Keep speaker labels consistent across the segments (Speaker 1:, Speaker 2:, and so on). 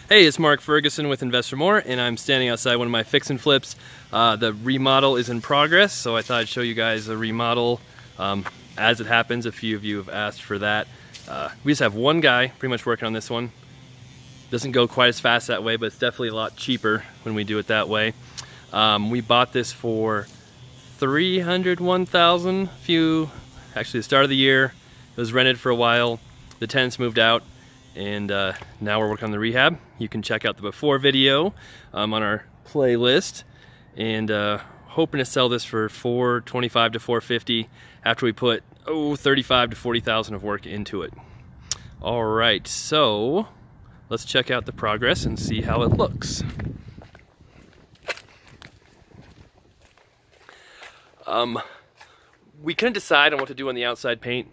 Speaker 1: Hey, it's Mark Ferguson with Invest for More, and I'm standing outside one of my fix and flips. The remodel is in progress, so I thought I'd show you guys a remodel as it happens. A few of you have asked for that. We just have one guy pretty much working on this one. Doesn't go quite as fast that way, but it's definitely a lot cheaper when we do it that way. We bought this for $301,000 actually the start of the year. It was rented for a while. The tenants moved out, and now we're working on the rehab. You can check out the before video on our playlist, and hoping to sell this for $425,000 to $450,000 after we put $35,000 to $40,000 of work into it. All right, so let's check out the progress and see how it looks. We couldn't decide on what to do on the outside paint,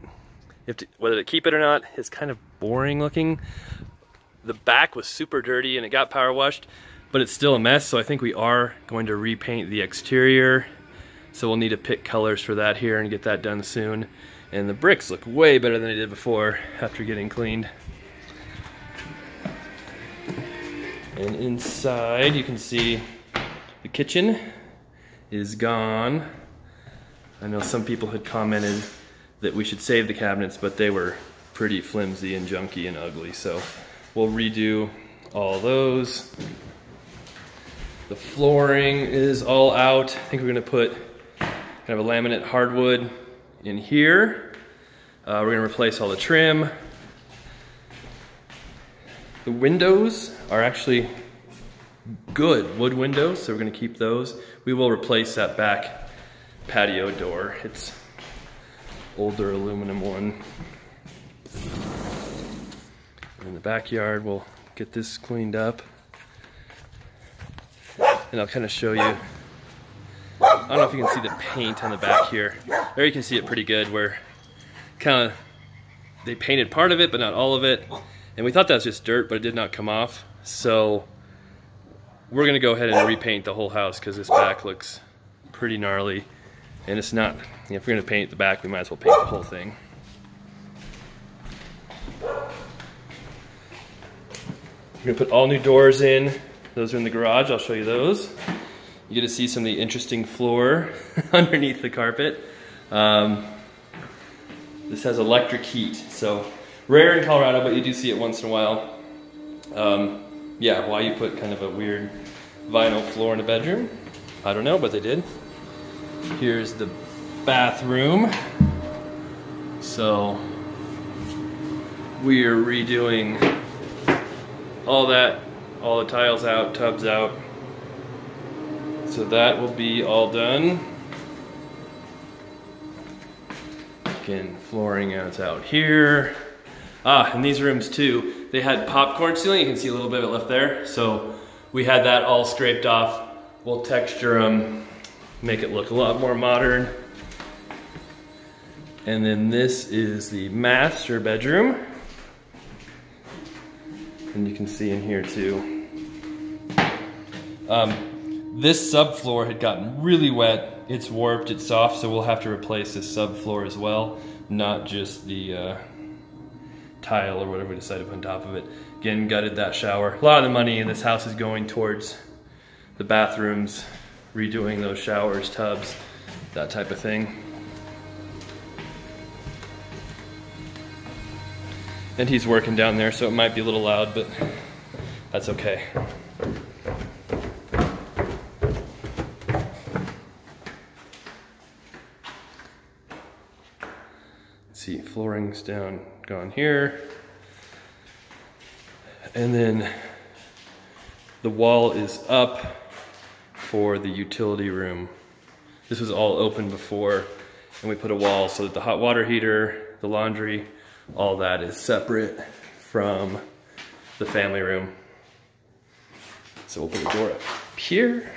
Speaker 1: whether to keep it or not. It's kind of boring looking. The back was super dirty and it got power washed, but it's still a mess, so I think we are going to repaint the exterior. So we'll need to pick colors for that here and get that done soon. And the bricks look way better than they did before after getting cleaned. And inside you can see the kitchen is gone. I know some people had commented that we should save the cabinets, but they were pretty flimsy and junky and ugly, so we'll redo all those. The flooring is all out. I think we're gonna put kind of a laminate hardwood in here. We're gonna replace all the trim. The windows are actually good wood windows, so we're gonna keep those. We will replace that back patio door. It's older aluminum one. In the backyard, we'll get this cleaned up. And I'll kind of show you, I don't know if you can see the paint on the back here. There you can see it pretty good, where kind of, they painted part of it, but not all of it. And we thought that was just dirt, but it did not come off. So we're gonna go ahead and repaint the whole house because this back looks pretty gnarly. And it's not, if we're gonna paint the back, we might as well paint the whole thing. We're gonna put all new doors in. Those are in the garage, I'll show you those. You get to see some of the interesting floor underneath the carpet. This has electric heat, so rare in Colorado, but you do see it once in a while. Yeah, why you put kind of a weird vinyl floor in a bedroom? I don't know, but they did. Here's the bathroom. So we are redoing all that, all the tiles out, tubs out. So that will be all done. Again, flooring out here. And these rooms too, they had popcorn ceiling. You can see a little bit of it left there. So we had that all scraped off. We'll texture them, make it look a lot more modern. And then this is the master bedroom. And you can see in here too. This subfloor had gotten really wet. It's warped, it's soft, so we'll have to replace this subfloor as well, not just the tile or whatever we decide to put on top of it. Again, gutted that shower. A lot of the money in this house is going towards the bathrooms, redoing those showers, tubs, that type of thing. And he's working down there, so it might be a little loud, but that's okay. See, flooring's gone here. And then the wall is up for the utility room. This was all open before, and we put a wall so that the hot water heater, the laundry, all that is separate from the family room. So we'll put a door up here.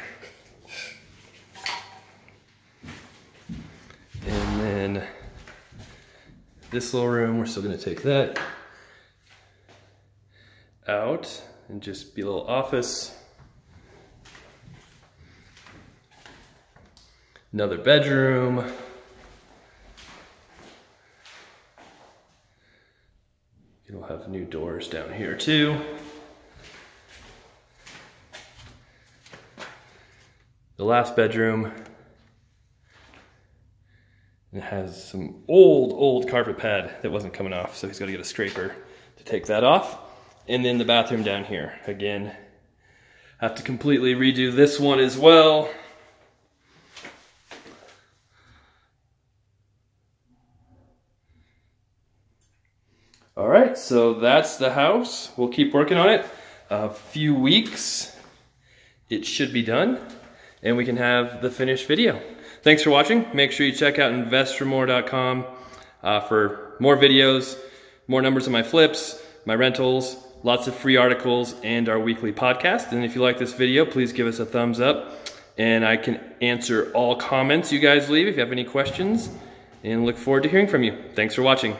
Speaker 1: And then this little room, we're still gonna take that out and just be a little office. Another bedroom. You'll have new doors down here too. the last bedroom. It has some old carpet pad that wasn't coming off, so he's got to get a scraper to take that off. And then the bathroom down here. Again, have to completely redo this one as well. All right, so that's the house. We'll keep working on it. A few weeks, it should be done, and we can have the finished video. Thanks for watching. Make sure you check out investformore.com for more videos, more numbers of my flips, my rentals, lots of free articles, and our weekly podcast. And if you like this video, please give us a thumbs up, and I can answer all comments you guys leave if you have any questions, and look forward to hearing from you. Thanks for watching.